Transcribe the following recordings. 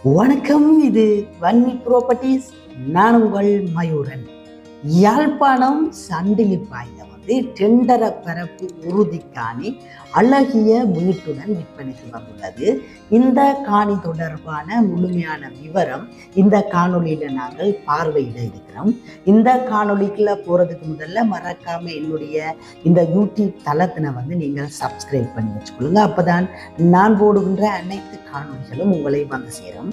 வணக்கம். இது வன்னி ப்ராப்பர்ட்டிஸ். நான் உங்கள் மயூரன். யாழ்ப்பாணம் சண்டிலிப்பாயில் டெண்டர பரப்பு உறுதிக்காணி அழகிய வீட்டுடன் விற்பனைக்கு வந்துள்ளது. இந்த காணி தொடர்பான முழுமையான விவரம் இந்த காணொலியில் நாங்கள் பார்வையிட இருக்கிறோம். இந்த காணொலிக்குள்ள போகிறதுக்கு முதல்ல மறக்காம என்னுடைய இந்த யூடியூப் தளத்தினை நீங்கள் சப்ஸ்கிரைப் பண்ணி வச்சுக்கொள்ளுங்க. அப்போதான் நான் போடுகின்ற அனைத்து காணொலிகளும் உங்களை வந்து சேரும்.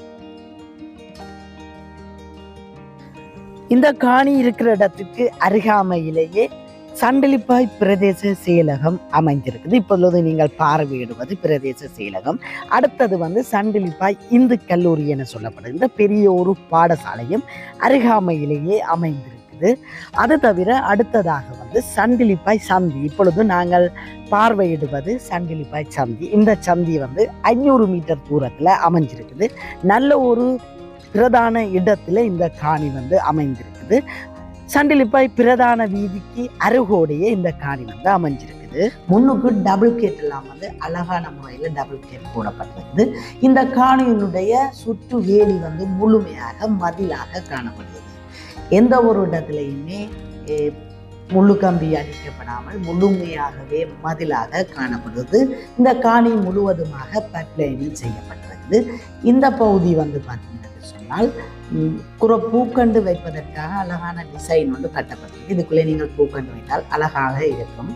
இந்த காணி இருக்கிற இடத்துக்கு அருகாமையிலேயே சண்டிலிப்பாய் பிரதேச செயலகம் அமைந்திருக்குது. இப்பொழுது நீங்கள் பார்வையிடுவது பிரதேச செயலகம். அடுத்தது சண்டிலிப்பாய் இந்து கல்லூரி என சொல்லப்படுகின்ற பெரிய ஒரு பாடசாலையும் அருகாமையிலேயே அமைந்திருக்குது. அது தவிர அடுத்ததாக சண்டிலிப்பாய் சந்தி. இப்பொழுது நாங்கள் பார்வையிடுவது சண்டிலிப்பாய் சந்தி. இந்த சந்தி 500 மீட்டர் தூரத்தில் அமைஞ்சிருக்குது. நல்ல ஒரு பிரதான இடத்துல இந்த காணி அமைந்திருக்குது. சண்டிலிப்பாய் பிரதான வீதிக்கு அருகோடையே இந்த காணி அமைஞ்சிருக்குது. முன்னுக்கு டபுள் கேட் எல்லாம் அழகான முறையில் டபுள் கேட் போடப்பட்டிருக்குது. இந்த காணியினுடைய சுற்று வேலி முழுமையாக மதிலாக காணப்படுகிறது. எந்த ஒரு இடத்துலையுமே முள்ளு கம்பி அடிக்கப்படாமல் முழுமையாகவே மதிலாக காணப்படுவது. இந்த காணி முழுவதுமாக பைப்லைனிங் செய்யப்பட்டிருக்குது. இந்த பகுதி பார்த்தீங்கன்னா சொன்னால் பூக்கண்டு வைப்பதற்காக அழகான டிசைன் கட்டப்பட்டிருக்கு. இதுக்குள்ளே நீங்கள் பூக்கண்டு வைத்தால் அழகாக இருக்கும்.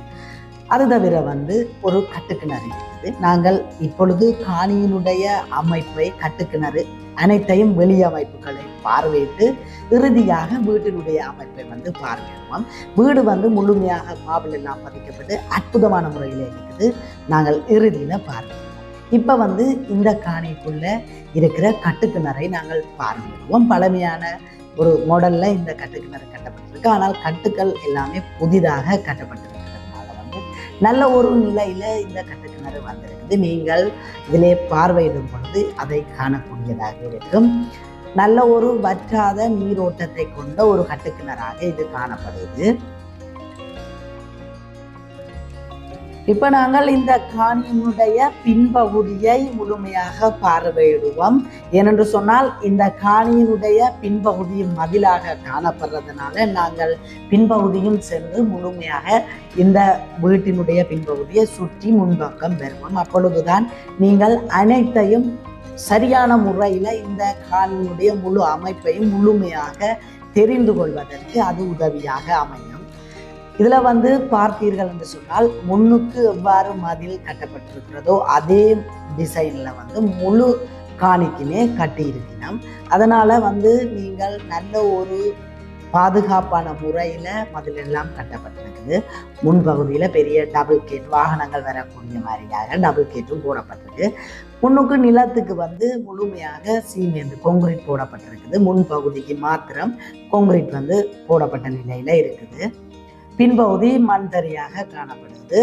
அது தவிர ஒரு கட்டுக்கிணறு இருக்குது. நாங்கள் இப்பொழுது காணியினுடைய அமைப்பை, கட்டுக்கிணறு அனைத்தையும் வெளியமைப்புகளை பார்வையிட்டு இறுதியாக வீட்டினுடைய அமைப்பை பார்வையிடுவோம். வீடு முழுமையாக மாபிள் எல்லாம் பதிக்கப்பட்டு அற்புதமான முறையில் இருக்குது. நாங்கள் இறுதியில் பார்வையிடுவோம். இப்போ இந்த காணிக்குள்ள இருக்கிற கட்டுக்கிணறை நாங்கள் பார்வையிடுவோம். பழமையான ஒரு மாடலில் இந்த கட்டுக்கிணறு கட்டப்பட்டிருக்கு. ஆனால் கட்டுக்கள் எல்லாமே புதிதாக கட்டப்பட்டிருக்கிறதுனால நல்ல ஒரு நிலையில் இந்த கட்டுக்கிணறு வந்திருக்குது. நீங்கள் இதிலே பார்வையிடும் பொழுது அதை காணக்கூடியதாக இருக்கும். நல்ல ஒரு வற்றாத நீரோட்டத்தை கொண்ட ஒரு கட்டுக்கிணறாக இது காணப்படுது. இப்ப நாங்கள் இந்த காணியினுடைய பின்பகுதியை முழுமையாக பார்வையிடுவோம். ஏனென்று சொன்னால் இந்த காணியினுடைய பின்பகுதி மதிலாக காணப்படுறதுனால நாங்கள் பின்பகுதியும் சென்று முழுமையாக இந்த வீட்டினுடைய பின்பகுதியை சுற்றி முன்பக்கம் வருவோம். அப்பொழுதுதான் நீங்கள் அனைத்தையும் சரியான முறையில் இந்த காணியினுடைய முழு அமைப்பையும் முழுமையாக தெரிந்து கொள்வதற்கு அது உதவியாக அமையும். இதில் பார்த்தீர்கள் என்று சொன்னால் முன்னுக்கு எவ்வாறு மதில் கட்டப்பட்டிருக்கிறதோ அதே டிசைனில் முழு காணிக்குமே கட்டியிருக்கணும். அதனால் நீங்கள் நல்ல ஒரு பாதுகாப்பான முறையில் மதில் எல்லாம் கட்டப்பட்டிருக்குது. முன்பகுதியில் பெரிய டபுள் கேட், வாகனங்கள் வரக்கூடிய மாதிரியாக டபுள் கேட்டும் போடப்பட்டிருக்கு. முன்னுக்கு நிலத்துக்கு முழுமையாக சீமெண்ட் கான்கிரீட் போடப்பட்டிருக்குது. முன்பகுதிக்கு மாத்திரம் கான்கிரீட் போடப்பட்ட நிலையில் இருக்குது. பின்பகுதி மண் தரியாக காணப்படுது.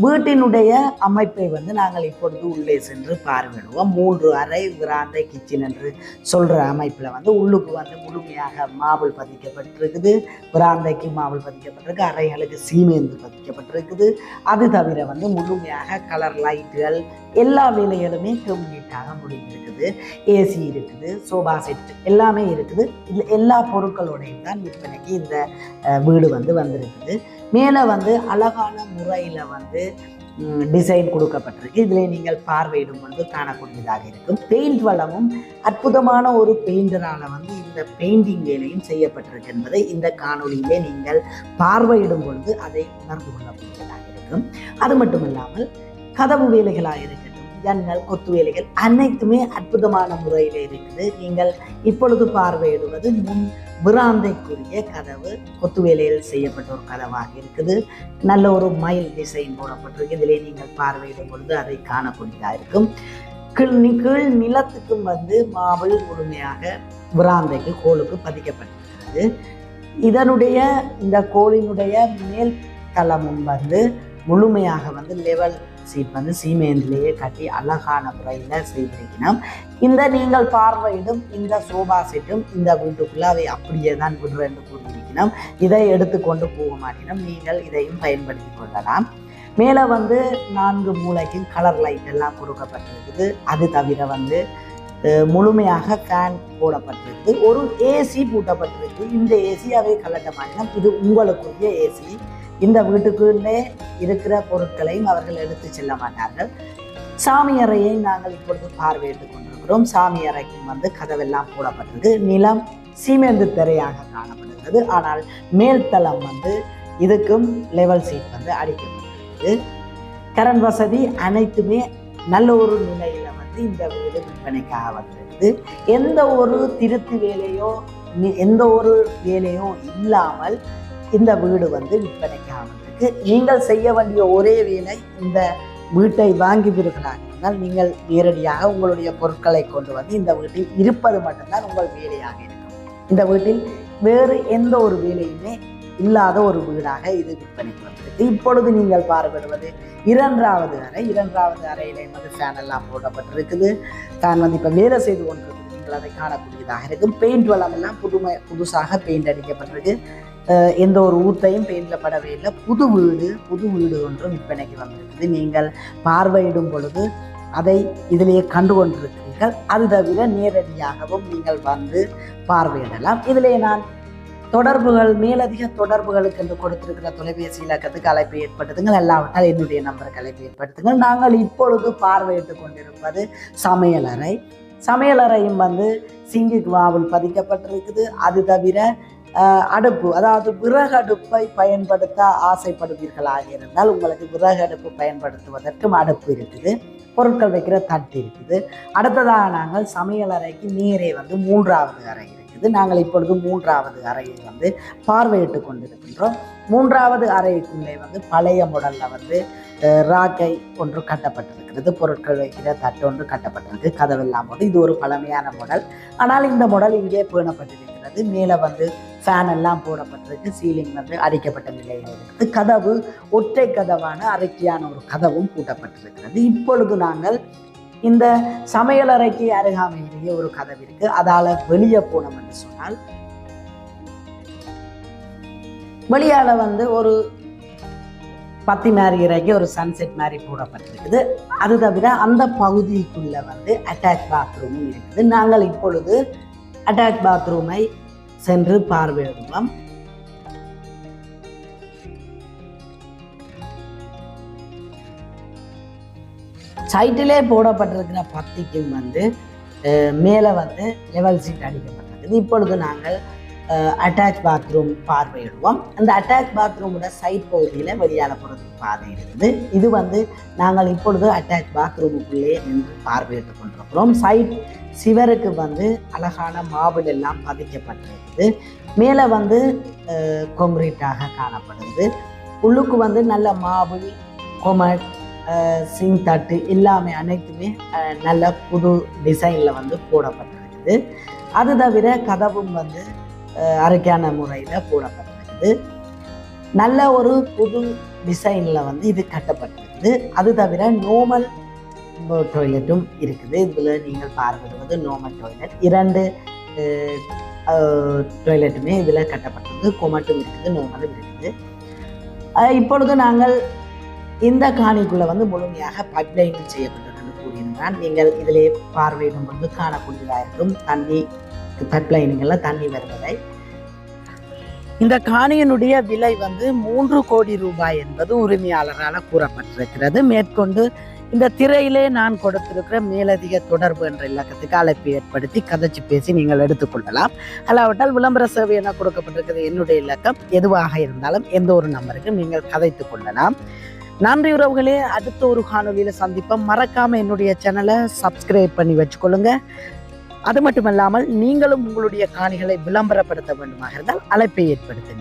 வீட்டினுடைய அமைப்பை நாங்கள் இப்பொழுது உள்ளே சென்று பார்வையிடுவோம். 3 அறை விராந்தை கிச்சன் என்று சொல்கிற அமைப்பில் உள்ளுக்கு முழுமையாக மாபிள் பதிக்கப்பட்டிருக்குது. விராந்தைக்கு மாபிள் பதிக்கப்பட்டிருக்கு. அறைகளுக்கு சீமெந்து பதிக்கப்பட்டிருக்குது. அது தவிர முழுமையாக கலர் லைட்டுகள் எல்லா வேலைகளுமே கம்ப்ளீட்டாக முடிந்திருக்குது. ஏசி இருக்குது, சோபா செட் எல்லாமே இருக்குது. இதில் எல்லா பொருட்களோடையும் தான் விற்பனைக்கு இந்த வீடு வந்திருக்குது. மேலே அழகான முறையில் டிசைன் கொடுக்கப்பட்டிருக்கு. இதில் நீங்கள் பார்வையிடும் பொழுது காணக்கூடியதாக இருக்கும். பெயிண்ட் வளமும் அற்புதமான ஒரு பெயிண்டரால் இந்த பெயிண்டிங் வேலையும் செய்யப்பட்டிருக்கு என்பதை இந்த காணொலியிலே நீங்கள் பார்வையிடும் பொழுது அதை உணர்ந்து கொள்ளக்கூடியதாக இருக்கும். அது மட்டும் இல்லாமல் கதவு வேலைகளாக இருக்கட்டும், ஜன்னல், கொத்து வேலைகள் அனைத்துமே அற்புதமான முறையில் இருக்குது. நீங்கள் இப்பொழுது பார்வையிடுவது முன் விராந்தைக்குரிய கதவு, கொத்து வேலையில் செய்யப்பட்ட ஒரு கதவாக இருக்குது. நல்ல ஒரு மயில் டிசைன் போடப்பட்டிருக்கு. இதிலே நீங்கள் பார்வையிடும் பொழுது அதை காணக்கூடியதாக இருக்கும். கீழ் நிலத்துக்கும் மாபிள் முழுமையாக விராந்தைக்கு கோலுக்கு பதிக்கப்பட்டிருக்கிறது. இதனுடைய இந்த கோலினுடைய மேல் தளமும் முழுமையாக லெவல் சீட் சீமேந்திலேயே கட்டி அழகான முறையில் செய்திருக்கணும். இந்த நீங்கள் பார்வையிடும் இந்த சோபா செட்டும் இந்த வீட்டுக்குள்ள அவை அப்படியே தான் விடுற என்று கூறியிருக்கணும். இதை எடுத்துக்கொண்டு போக மாட்டினோம். நீங்கள் இதையும் பயன்படுத்தி கொள்ளலாம். மேலே 4 மூலைக்கும் கலர் லைட் எல்லாம் கொடுக்கப்பட்டிருக்குது. அது தவிர முழுமையாக ஃபேன் போடப்பட்டிருக்கு, ஒரு ஏசி பூட்டப்பட்டிருக்கு. இந்த ஏசியாவே கலட்ட மாட்டோம், இது உங்களுக்குரிய ஏசி. இந்த வீட்டுக்குள்ளே இருக்கிற பொருட்களையும் அவர்கள் எடுத்து செல்ல மாட்டார்கள். சாமி அறையை நாங்கள் இப்பொழுது பார்வையிட்டுக் கொண்டிருக்கிறோம். சாமி அறைக்கு கதவெல்லாம் போடப்பட்டிருக்கு. நிலம் சீமெந்து திரையாக காணப்படுகிறது. ஆனால் மேல்தளம் இதுக்கும் லெவல் சீட் அடிக்கப்பட்டிருக்கு. கரண்ட் வசதி அனைத்துமே நல்ல ஒரு நிலையில இந்த வீடு விற்பனைக்காக வந்திருக்கு. எந்த ஒரு திருத்து வேலையோ எந்த ஒரு வேலையோ இல்லாமல் இந்த வீடு விற்பனைக்காக வந்திருக்கு. நீங்கள் செய்ய வேண்டிய ஒரே வேலை, இந்த வீட்டை வாங்கி விருக்கிறார்கள் நீங்கள் நேரடியாக உங்களுடைய பொருட்களை கொண்டு இந்த வீட்டில் இருப்பது மட்டும்தான் உங்கள் வேலையாக இருக்கும். இந்த வீட்டில் வேறு எந்த ஒரு வேலையுமே இல்லாத ஒரு வீடாக இது விற்பனைக்கு வந்திருக்கு. இப்பொழுது நீங்கள் பார்வையிடுவது இரண்டாவது அறை. இரண்டாவது அறையில ஃபேன் எல்லாம் போடப்பட்டிருக்குது. ஃபேன் இப்போ வேலை செய்து கொண்டிருக்குது. நீங்கள் அதை காணக்கூடியதாக இருக்கும். பெயிண்ட் வளம் எல்லாம் புதுசாக பெயிண்ட் அடிக்கப்பட்டிருக்கு. எந்த ஒரு ஊத்தையும் பெயிண்ட்ல படவே இல்லை. புது வீடு ஒன்றும் விற்பனைக்கு வந்திருக்குது. நீங்கள் பார்வையிடும் பொழுது அதை இதிலேயே கண்டு கொண்டிருக்கிறீர்கள். அது தவிர நேரடியாகவும் நீங்கள் பார்வையிடலாம். இதிலே நான் தொடர்புகள், மேலதிக தொடர்புகளுக்கு என்று கொடுத்திருக்கிற தொலைபேசி இலக்கத்துக்கு அழைப்பு ஏற்படுத்துங்கள். எல்லாவற்றால் என்னுடைய நம்பருக்கு அழைப்பு ஏற்படுத்துங்கள். நாங்கள் இப்பொழுது பார்வையிட்டுக் கொண்டிருப்பது சமையலறை. சமையலறையும் சிங்குக்கு வாவல் பதிக்கப்பட்டிருக்குது. அது தவிர அடுப்பு, அதாவது விறகு அடுப்பை பயன்படுத்த ஆசைப்படுவீர்களாக இருந்தால் உங்களுக்கு விறகு அடுப்பு பயன்படுத்துவதற்கும் அடுப்பு இருக்குது. பொருட்கள் வைக்கிற தட்டு இருக்குது. அடுத்ததாக நாங்கள் சமையலறைக்கு நேரே மூன்றாவது அறை இருக்குது. நாங்கள் இப்பொழுது மூன்றாவது அறையை பார்வையிட்டு கொண்டிருக்கின்றோம். மூன்றாவது அறைக்குள்ளே பழைய மாடல்ல ராக்கை ஒன்று கட்டப்பட்டிருக்கிறது. பொருட்கள் வைக்கிற தட்டு ஒன்று கட்டப்பட்டிருக்கு. கதவெல்லாம் போது இது ஒரு பழமையான மாடல். ஆனால் இந்த மாடல் இங்கே பேணப்பட்டிருக்கிறது. மேலே ஃபேன் எல்லாம் போடப்பட்டிருக்கு. சீலிங் அடிக்கப்பட்ட நிலையில் இருக்கிறது. கதவு ஒற்றை கதவான அரைக்கியான ஒரு கதவும் பூட்டப்பட்டிருக்கிறது. இப்பொழுது நாங்கள் இந்த சமையலறைக்கு அருகாமையிலேயே ஒரு கதவு இருக்கு. அதால வெளியே போனோம் என்று சொன்னால் வெளியால ஒரு பத்தி மாதிரி இறக்கி ஒரு சன்செட் மாதிரி போடப்பட்டிருக்குது. அது தவிர அந்த பகுதிக்குள்ள அட்டாச் பாத்ரூமும் இருக்குது. நாங்கள் இப்பொழுது அட்டாச் பாத்ரூமை சென்று பார்வையிடுவோம். சைட்டிலே போடப்பட்டிருக்கிற பத்திக்கும் மேலே லெவல் சீட் அடிக்கப்பட்டிருக்குது. இப்பொழுது நாங்கள் அட்டாச் பாத்ரூம் பார்வையிடுவோம். அந்த அட்டாச் பாத்ரூமோட சைட் பகுதியில் வெளியால் போகிறதுக்கு பாதை இருக்குது. இது நாங்கள் இப்பொழுது அட்டாச் பாத்ரூமுக்குள்ளே நின்று பார்வையிட்டு கொண்டிருக்கிறோம். சைட் சிவருக்கு அழகான மாபிள் எல்லாம் பதிக்கப்பட்டிருக்குது. மேலே கான்கிரீட்டாக காணப்படுது. உள்ளுக்கு நல்ல மாபிள், கொமட், சிங் தட்டு எல்லாமே அனைத்துமே நல்ல புது டிசைனில் போடப்பட்டிருக்குது. அது தவிர கதவும் அரைக்கான முறையில் போடப்பட்டிருக்குது. நல்ல ஒரு புது டிசைனில் இது கட்டப்பட்டிருக்குது. அது தவிர நோமல் டாய்லெட்டும் இருக்குது. இதில் நீங்கள் பார்வையிடுவது நோமல் டாய்லெட். 2 டாய்லெட்டுமே இதில் கட்டப்பட்டிருக்கு. கொமட்டும் இருக்குது, நோமலும் இருக்குது. இப்பொழுது நாங்கள் இந்த காணிக்குள்ள முழுமையாக பைப்லைனிங் செய்யப்பட்டிருக்கிறது கூறியிருந்தான். நீங்கள் இதிலே பார்வையிடும் பொழுது காணக்கூடியதாக இருக்கும். தண்ணி பைப்லைனிங்கள்ல தண்ணி வருவதை. இந்த காணியினுடைய விலை 3 கோடி ரூபாய் என்பது உரிமையாளரால் கூறப்பட்டிருக்கிறது. மேற்கொண்டு இந்த திரையிலே நான் கொடுத்திருக்கிற மேலதிக தொடர்பு என்ற இலக்கத்துக்கு அழைப்பு ஏற்படுத்தி கதைச்சு பேசி நீங்கள் எடுத்துக்கொள்ளலாம். அல்லாவிட்டால் விளம்பர சேவை என கொடுக்கப்பட்டிருக்கிறது என்னுடைய இலக்கம். எதுவாக இருந்தாலும் எந்த ஒரு நம்பருக்கு நீங்கள் கதைத்து கொள்ளலாம். நன்றி உறவுகளே. அடுத்த ஒரு காணொலியில் சந்திப்போம். மறக்காம என்னுடைய சேனலை சப்ஸ்கிரைப் பண்ணி வச்சுக்கொள்ளுங்க. அது மட்டுமல்லாமல் நீங்களும் உங்களுடைய காணிகளை விளம்பரப்படுத்த வேண்டுமாக இருந்தால் அழைப்பை ஏற்படுத்துங்க.